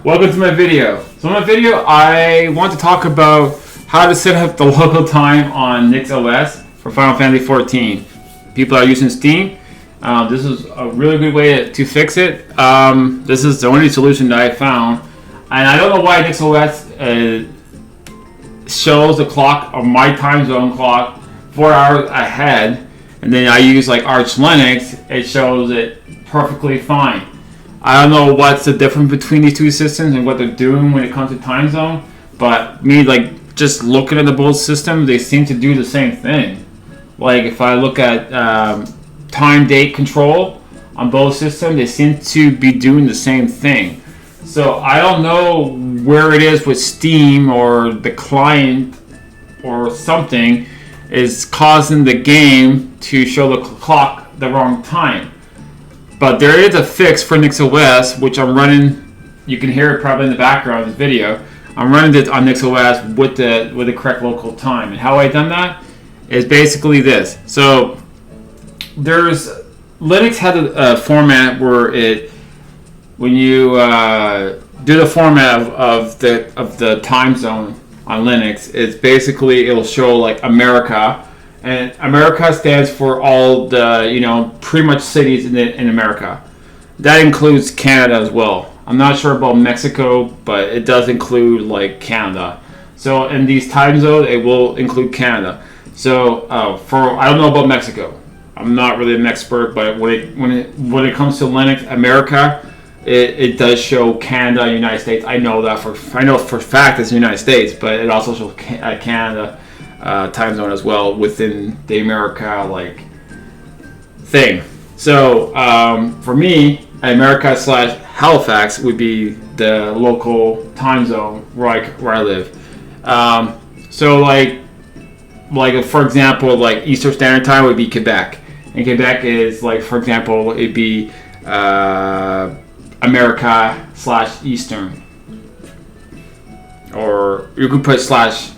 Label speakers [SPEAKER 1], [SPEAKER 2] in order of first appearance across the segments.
[SPEAKER 1] Welcome to my video. So in my video, I want to talk about how to set up the local time on NixOS for Final Fantasy XIV. People are using Steam. This is a really good way to fix it. This is the only solution that I found. And I don't know why NixOS shows the clock of my time zone clock 4 hours ahead. And then I use like Arch Linux, it shows it perfectly fine. I don't know what's the difference between these two systems and what they're doing when it comes to time zone, but me, like, just looking at the both systems, they seem to do the same thing. Like, if I look at time date control on both systems, they seem to be doing the same thing. So I don't know where it is with Steam or the client or something is causing the game to show the clock the wrong time. But there is a fix for NixOS, which I'm running. You can hear it probably in the background of this video. I'm running it on NixOS with the correct local time. And how I done that is basically this. So Linux had a format where when you do the format of the time zone on Linux, it's basically it'll show like America. And America stands for all the, pretty much cities in America. That includes Canada as well. I'm not sure about Mexico, but it does include like Canada. So in these time zones, it will include Canada. So I don't know about Mexico. I'm not really an expert, but when it comes to Linux, America, it does show Canada, United States. I know for a fact it's the United States, but it also shows Canada. Time zone as well within the America thing. So for me, America / Halifax would be the local time zone where I live. So for example, like Eastern Standard Time would be Quebec, and Quebec is for example it'd be America / Eastern, or you could put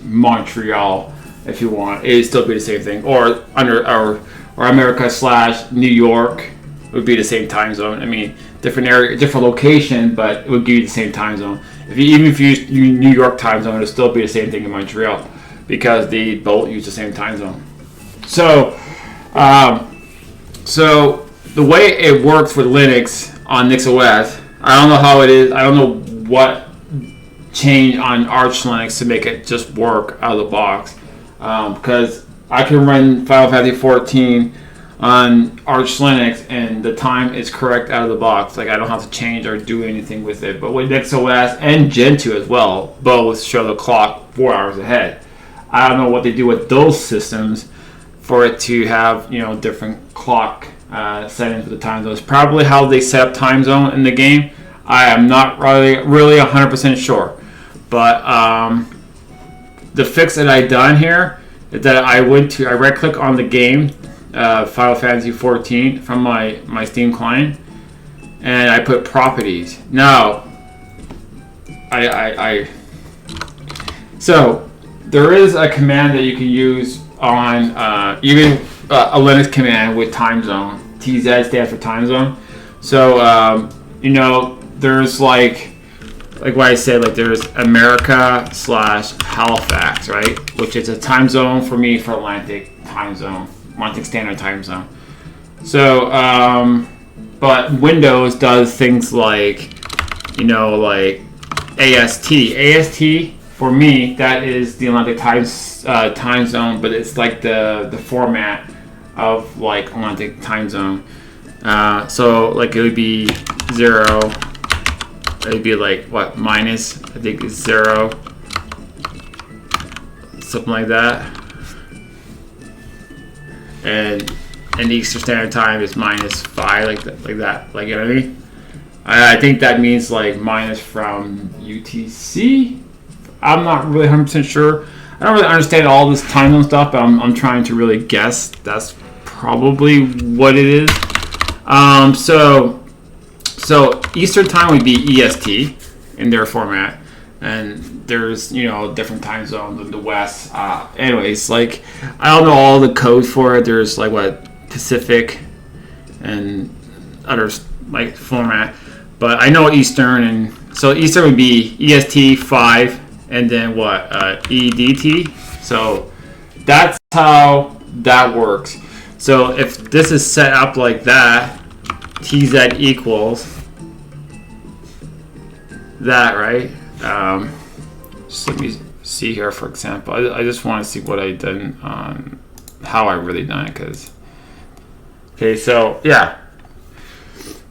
[SPEAKER 1] / Montreal. If you want, it'd still be the same thing. Or America / New York would be the same time zone. I mean, different area, different location, but it would give you the same time zone. Even if you use New York time zone, it'll still be the same thing in Montreal because they both use the same time zone. So, so the way it works with Linux on NixOS, I don't know how it is. I don't know what changed on Arch Linux to make it just work out of the box. Because I can run Final Fantasy XIV on Arch Linux and the time is correct out of the box. Like I don't have to change or do anything with it. But with NixOS and Gentoo as well, both show the clock 4 hours ahead. I don't know what they do with those systems for it to have different clock settings for the time zones. Probably how they set up time zone in the game. I am not really 100% sure, but the fix that I done here is that I right click on the game, Final Fantasy XIV from my Steam client, and I put properties. Now, so there is a command that you can use on even a Linux command with time zone. TZ stands for time zone. So there's like what I said, there's America / Halifax, right? Which is a time zone for me for Atlantic Standard Time Zone. So, but Windows does things like AST. AST for me, that is the Atlantic time zone, but it's like the format of Atlantic time zone. So it would be 0. It'd be minus, I think it's 0, something like that. And Eastern Standard Time is -5, like that. You know what I mean? I think that means minus from UTC. I'm not really 100% sure. I don't really understand all this time zone stuff, but I'm trying to really guess. That's probably what it is. So Eastern Time would be EST in their format, and there's different time zones in the West. Anyways, I don't know all the code for it. There's Pacific and other format, but I know Eastern and So Eastern would be EST5 and then what? EDT. So that's how that works. So if this is set up like that, TZ equals that, right? Just let me see here, for example. I just want to see what I done on how I really done it, because okay, so yeah.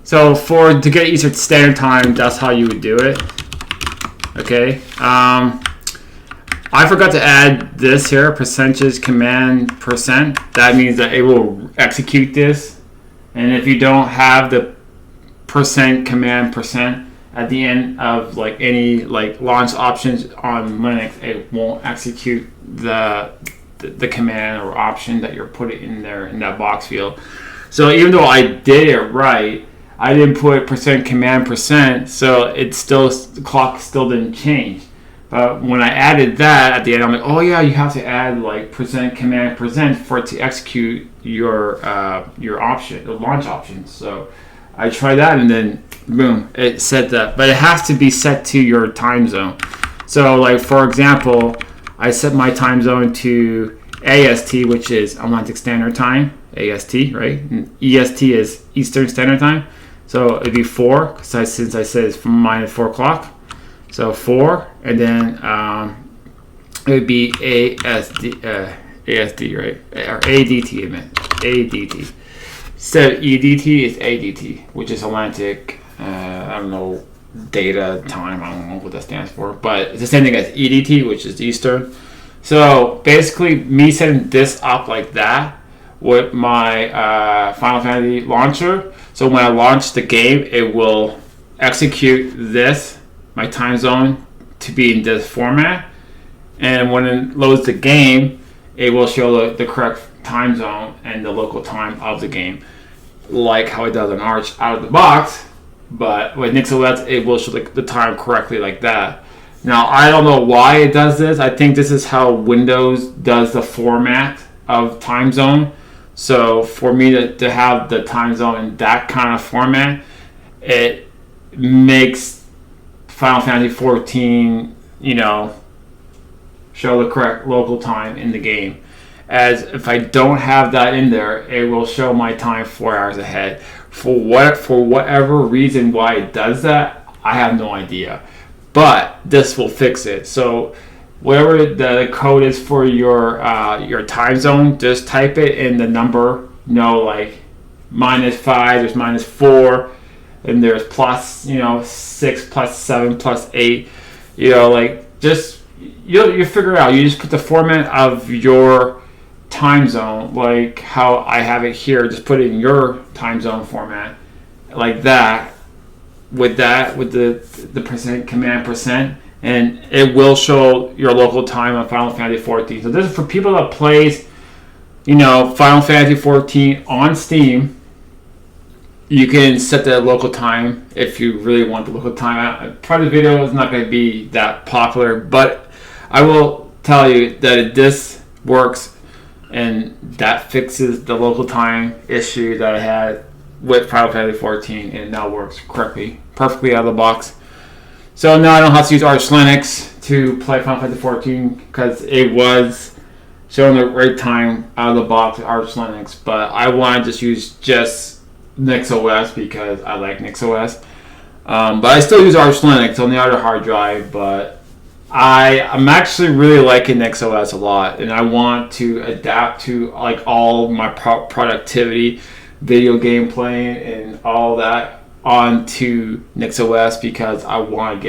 [SPEAKER 1] So to get Eastern Standard Time, that's how you would do it. Okay. I forgot to add this here, percentage command %. That means that it will execute this. And if you don't have the command % at the end of like any like launch options on Linux, it won't execute the command or option that you're putting in there in that box field. So even though I did it right, I didn't put command %, so the clock still didn't change. But when I added that at the end, I'm like, oh yeah, you have to add like command % for it to execute your option, the launch option. So I tried that, and then boom, it set that. But it has to be set to your time zone. So like for example, I set my time zone to AST, which is Atlantic Standard Time, AST, right? And EST is Eastern Standard Time. So it'd be 4, since I said it's from -4 o'clock. So 4, and then it would be ASD, right? Or ADT, I meant. ADT. Instead of EDT, it's ADT, which is Atlantic, I don't know, data time. I don't know what that stands for. But it's the same thing as EDT, which is Eastern. So basically, me setting this up like that with my Final Fantasy launcher. So when I launch the game, it will execute this, my time zone, to be in this format. And when it loads the game, it will show the correct time zone and the local time of the game, like how it does on Arch out of the box. But with NixOS, it will show the time correctly like that. Now, I don't know why it does this. I think this is how Windows does the format of time zone. So for me to have the time zone in that kind of format, it makes Final Fantasy 14, show the correct local time in the game. As if I don't have that in there, it will show my time 4 hours ahead. For whatever reason why it does that, I have no idea. But this will fix it. So whatever the code is for your time zone, just type it in the number. Like -5, there's -4, and there's plus 6 plus 7 plus 8. Just you figure it out. You just put the format of your time zone, like how I have it here. Just put it in your time zone format, like that. With the command %, and it will show your local time on Final Fantasy 14. So this is for people that plays, Final Fantasy 14 on Steam. You can set the local time if you really want the local time. Part of the video is not going to be that popular, but I will tell you that this works, and that fixes the local time issue that I had with Final Fantasy 14, and it now works perfectly out of the box. So now I don't have to use Arch Linux to play Final Fantasy 14, because it was showing the right time out of the box with Arch Linux. But I want to use NixOS because I like NixOS. But I still use Arch Linux on the other hard drive. But I'm actually really liking NixOS a lot, and I want to adapt to like all my productivity, video game playing, and all that onto NixOS, because I want to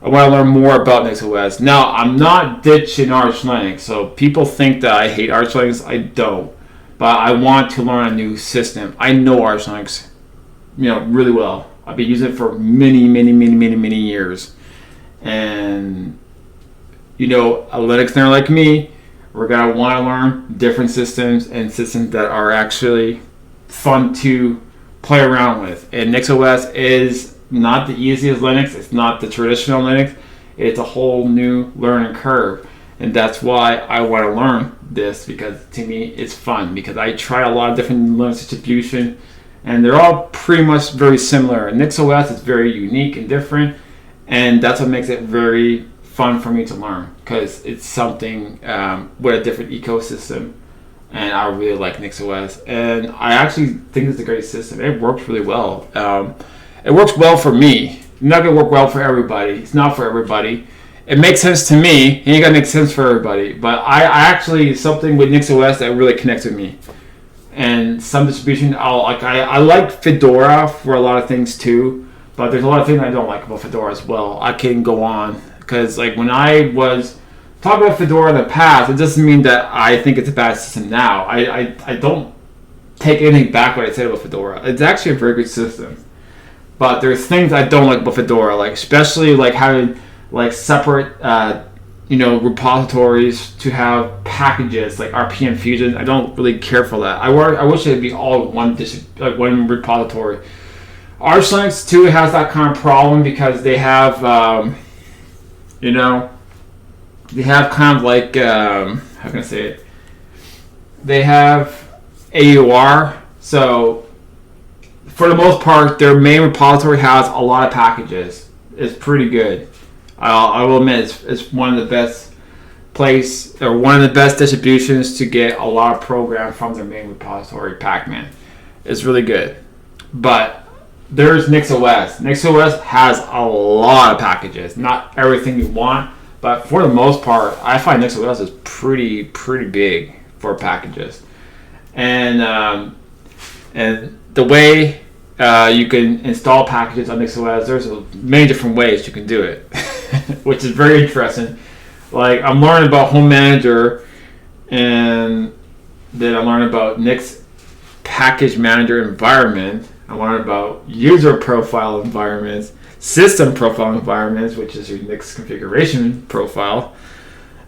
[SPEAKER 1] learn more about NixOS. Now, I'm not ditching Arch Linux, so people think that I hate Arch Linux. I don't, but I want to learn a new system. I know Arch Linux, really well. I've been using it for many years, and a Linux nerd like me, we're gonna want to learn different systems, and systems that are actually fun to play around with. And NixOS is not the easiest Linux. It's not the traditional Linux. It's a whole new learning curve, and that's why I want to learn this, because to me it's fun. Because I try a lot of different Linux distribution, and they're all pretty much very similar. NixOS is very unique and different, and that's what makes it very fun for me to learn, because it's something with a different ecosystem, and I really like NixOS, and I actually think it's a great system. It works really well. It works well for me. It's not going to work well for everybody. It's not for everybody. It makes sense to me. It ain't going to make sense for everybody. But I actually, something with NixOS that really connects with me. And some distribution, I like Fedora for a lot of things too. But there's a lot of things I don't like about Fedora as well. I can go on. Because like when I was talking about Fedora in the past, it doesn't mean that I think it's a bad system now. I don't take anything back what I said about Fedora. It's actually a very good system. But there's things I don't like about Fedora, like especially like having like separate, repositories to have packages like RPM Fusion. I don't really care for that. I wish it'd be all one repository. Arch Linux too has that kind of problem because they have, they have kind of like, how can I say it? They have AUR, so for the most part, their main repository has a lot of packages. It's pretty good. I will admit it's one of the best one of the best distributions to get a lot of programs from their main repository, Pacman. It's really good. But there's NixOS. NixOS has a lot of packages. Not everything you want, but for the most part, I find NixOS is pretty big for packages. And the way you can install packages on NixOS, there's many different ways you can do it, which is very interesting. Like I'm learning about Home Manager, and then I learned about Nix Package Manager Environment. I learned about User Profile Environments, System Profile Environments, which is your Nix configuration profile,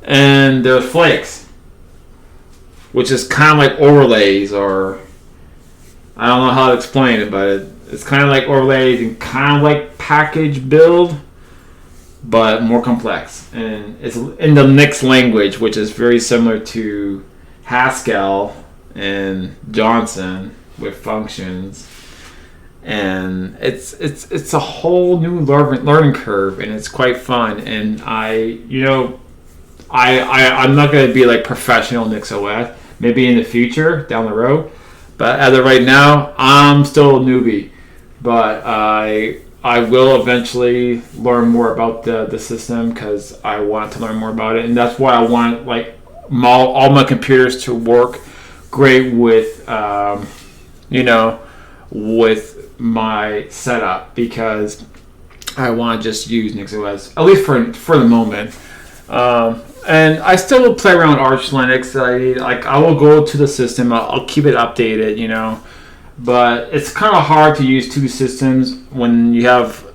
[SPEAKER 1] and there's Flakes, which is kind of like overlays, or I don't know how to explain it, but it's kind of like overlays and kind of like package build, but more complex. And it's in the Nix language, which is very similar to Haskell and Johnson with functions. And it's a whole new learning curve, and it's quite fun. And I'm not going to be like professional NixOS. Maybe in the future, down the road. But as of right now, I'm still a newbie. But I will eventually learn more about the system, because I want to learn more about it, and that's why I want like all my computers to work great with with my setup, because I want to just use NixOS, at least for the moment. And I still will play around with Arch Linux. I will go to the system. I'll keep it updated, But it's kind of hard to use two systems when you have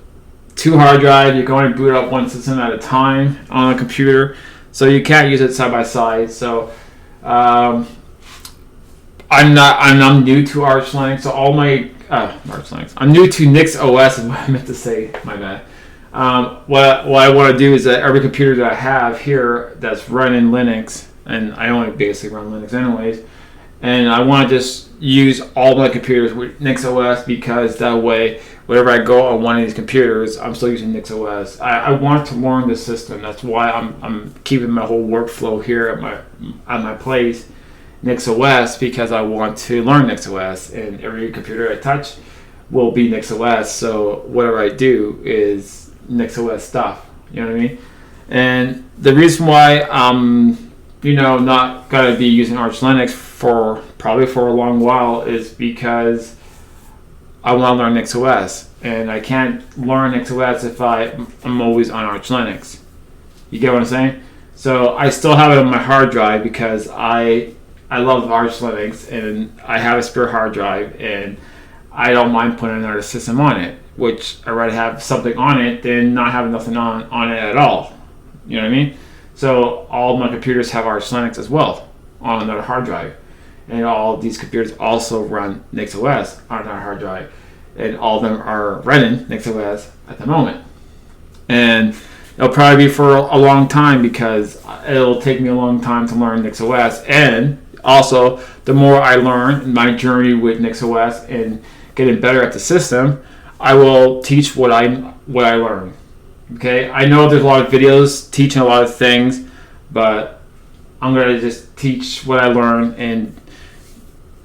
[SPEAKER 1] two hard drives. You can only boot up one system at a time on a computer, so you can't use it side by side. So I'm new to Arch Linux. So all my Arch Linux. I'm new to NixOS is what I meant to say. My bad. What I want to do is that every computer that I have here that's running Linux, and I only basically run Linux anyways, and I want to just use all my computers with NixOS, because that way, whenever I go on one of these computers, I'm still using NixOS. I want to learn the system. That's why I'm keeping my whole workflow here at my place, NixOS, because I want to learn NixOS, and every computer I touch will be NixOS. So whatever I do is NixOS stuff, you know what I mean? And the reason why I'm, not gonna be using Arch Linux probably for a long while is because I want to learn NixOS, and I can't learn NixOS if I'm always on Arch Linux. You get what I'm saying? So I still have it on my hard drive because I love Arch Linux, and I have a spare hard drive, and I don't mind putting another system on it, which I'd rather have something on it than not having nothing on it at all. You know what I mean? So all my computers have Arch Linux as well on another hard drive. And all these computers also run NixOS on another hard drive. And all of them are running NixOS at the moment. And it'll probably be for a long time, because it'll take me a long time to learn NixOS. And also, the more I learn in my journey with NixOS and getting better at the system, I will teach what I learn. Okay, I know there's a lot of videos teaching a lot of things, but I'm gonna just teach what I learn and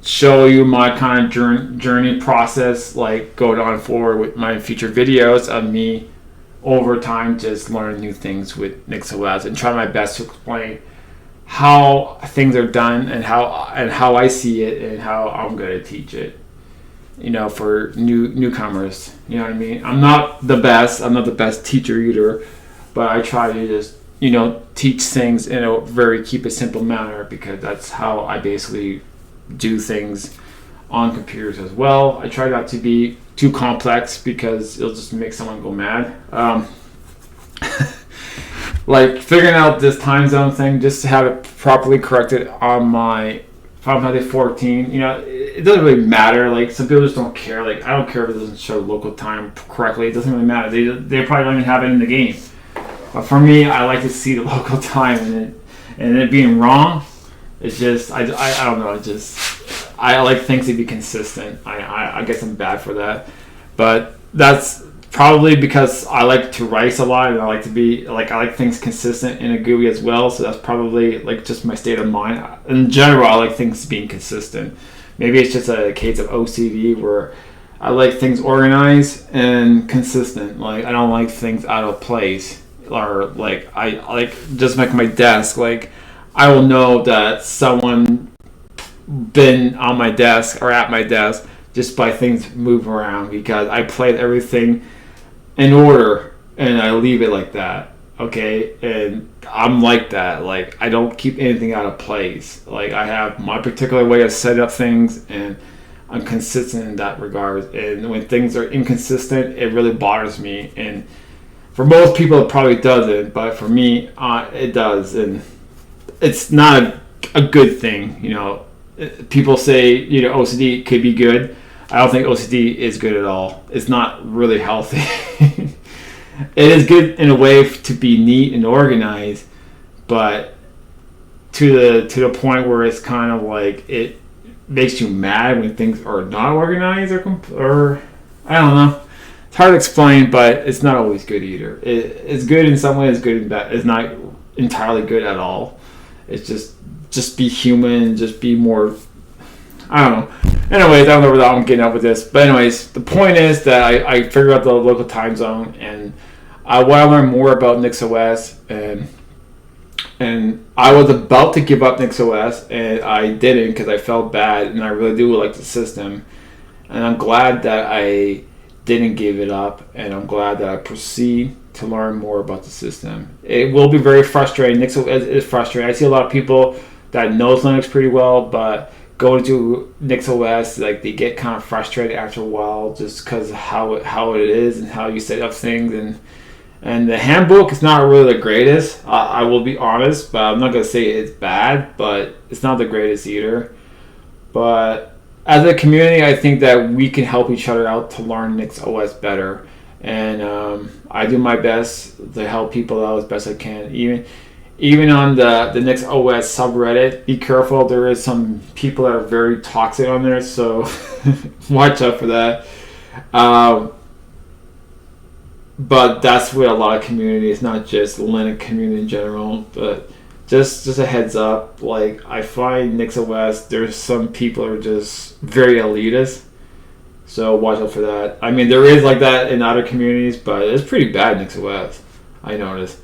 [SPEAKER 1] show you my kind of journey process, like going on forward with my future videos of me over time, just learning new things with NixOS and try my best to explain how things are done and how I see it and how I'm gonna teach it. For newcomers. You know what I mean? I'm not the best teacher either, but I try to just, teach things in a very keep it simple manner, because that's how I basically do things on computers as well. I try not to be too complex because it'll just make someone go mad. Like figuring out this time zone thing, just to have it properly corrected on my Final Fantasy 14, it doesn't really matter. Like, some people just don't care. Like, I don't care if it doesn't show local time correctly. It doesn't really matter. They probably don't even have it in the game. But for me, I like to see the local time, and it being wrong, it's just, I don't know. It's just, I like things to be consistent. I guess I'm bad for that. But that's probably because I like to write a lot, and I like to be, I like things consistent in a GUI as well. So that's probably, just my state of mind. In general, I like things being consistent. Maybe it's just a case of OCD where I like things organized and consistent. Like, I don't like things out of place, or I like just like my desk. Like, I will know that someone been on my desk or at my desk just by things move around, because I played everything in order and I leave it like that. Okay, and I'm like that. Like, I don't keep anything out of place. Like, I have my particular way of setting up things, and I'm consistent in that regard. And when things are inconsistent, it really bothers me. And for most people, it probably doesn't, but for me, it does. And it's not a good thing. People say OCD could be good. I don't think OCD is good at all. It's not really healthy. It is good in a way to be neat and organized, but to the point where it's kind of like it makes you mad when things are not organized, or I don't know. It's hard to explain, but it's not always good either. It's good in some ways, it's good in bad. It's not entirely good at all. It's just be human, just be more. I don't know. Anyways, I don't know where I'm getting up with this. But anyways, the point is that I figured out the local time zone, and I want to learn more about NixOS, and I was about to give up NixOS, and I didn't because I felt bad, and I really do like the system. And I'm glad that I didn't give it up, and I'm glad that I proceed to learn more about the system. It will be very frustrating. NixOS is frustrating. I see a lot of people that knows Linux pretty well, but going to NixOS, they get kind of frustrated after a while, just because of how it is and how you set up things, and the handbook is not really the greatest. I will be honest, but I'm not gonna say it's bad, but it's not the greatest either. But as a community, I think that we can help each other out to learn NixOS better, and I do my best to help people out as best I can. Even on the NixOS subreddit, be careful. There is some people that are very toxic on there, so watch out for that. But that's with a lot of communities, not just the Linux community in general. But just a heads up, I find NixOS, there's some people are just very elitist, so watch out for that. I mean, there is like that in other communities, but it's pretty bad in NixOS, I noticed.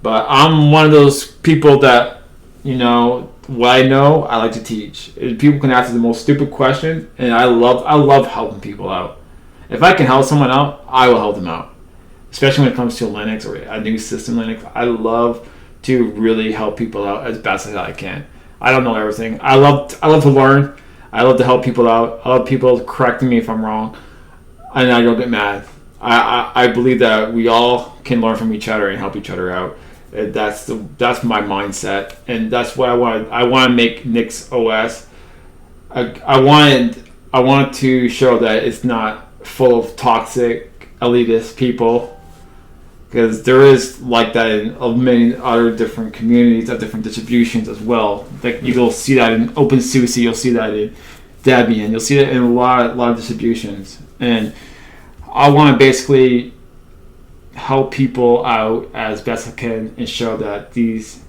[SPEAKER 1] But I'm one of those people that, what I know, I like to teach. People can ask the most stupid questions, and I love helping people out. If I can help someone out, I will help them out. Especially when it comes to Linux or a new system Linux. I love to really help people out as best as I can. I don't know everything. I love to learn. I love to help people out. I love people correcting me if I'm wrong, and I don't get mad. I believe that we all can learn from each other and help each other out. That's my mindset, and that's what I want. I want to make NixOS. I want to show that it's not full of toxic elitist people, because there is like that in many other different communities of different distributions as well. Like, you'll see that in OpenSUSE, you'll see that Debian. You'll see it in a lot of distributions. And I want to basically help people out as best I can and show that these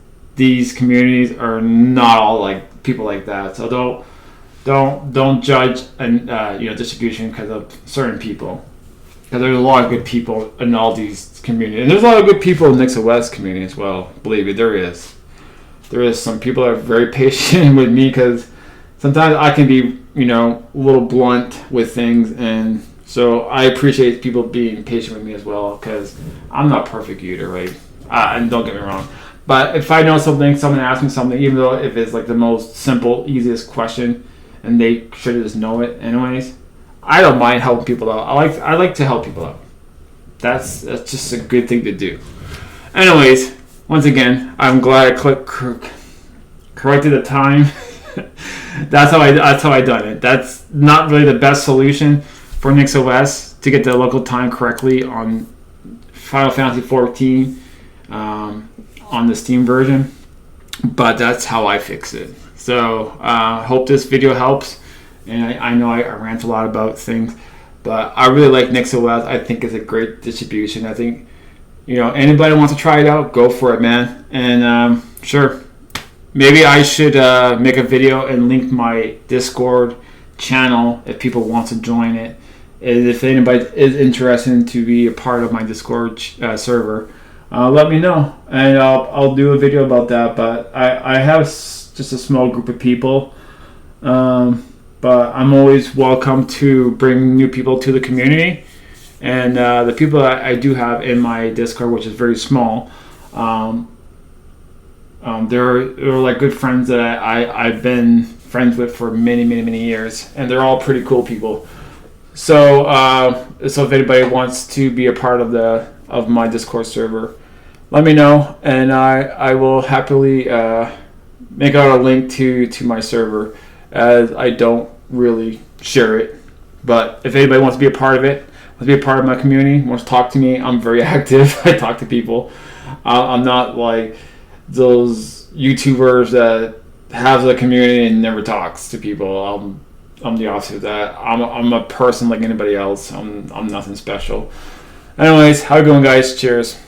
[SPEAKER 1] communities are not all like people like that. So don't judge distribution because of certain people. Because there's a lot of good people in all these communities, and there's a lot of good people in NixOS community as well. Believe me, there is. There is some people that are very patient with me because sometimes I can be, a little blunt with things, and so I appreciate people being patient with me as well because I'm not perfect either, right? And don't get me wrong, but if I know something, someone asks me something, even though if it's like the most simple, easiest question, and they should just know it anyways, I don't mind helping people out. I like to help people out. That's just a good thing to do. Anyways, once again, I'm glad I corrected the time. That's how I done it. That's not really the best solution for NixOS to get the local time correctly on Final Fantasy 14 on the Steam version, but that's how I fix it. So hope this video helps. And I know I rant a lot about things, but I really like NixOS. I think it's a great distribution. I think, anybody wants to try it out, go for it, man. And sure, maybe I should make a video and link my Discord channel if people want to join it. And if anybody is interested to be a part of my Discord server, let me know, and I'll do a video about that. But I have just a small group of people. But I'm always welcome to bring new people to the community. And the people that I do have in my Discord, which is very small, they're like good friends that I've been friends with for many, many, many years. And they're all pretty cool people. So if anybody wants to be a part of my Discord server, let me know. And I will happily make out a link to my server, as I don't really share it. But if anybody wants to be a part of it, wants to be a part of my community, wants to talk to me, I'm very active. I talk to people. I'm not like those YouTubers that have the community and never talks to people. I'm the opposite of that. I'm a person like anybody else. I'm nothing special. Anyways, how you going, guys? Cheers.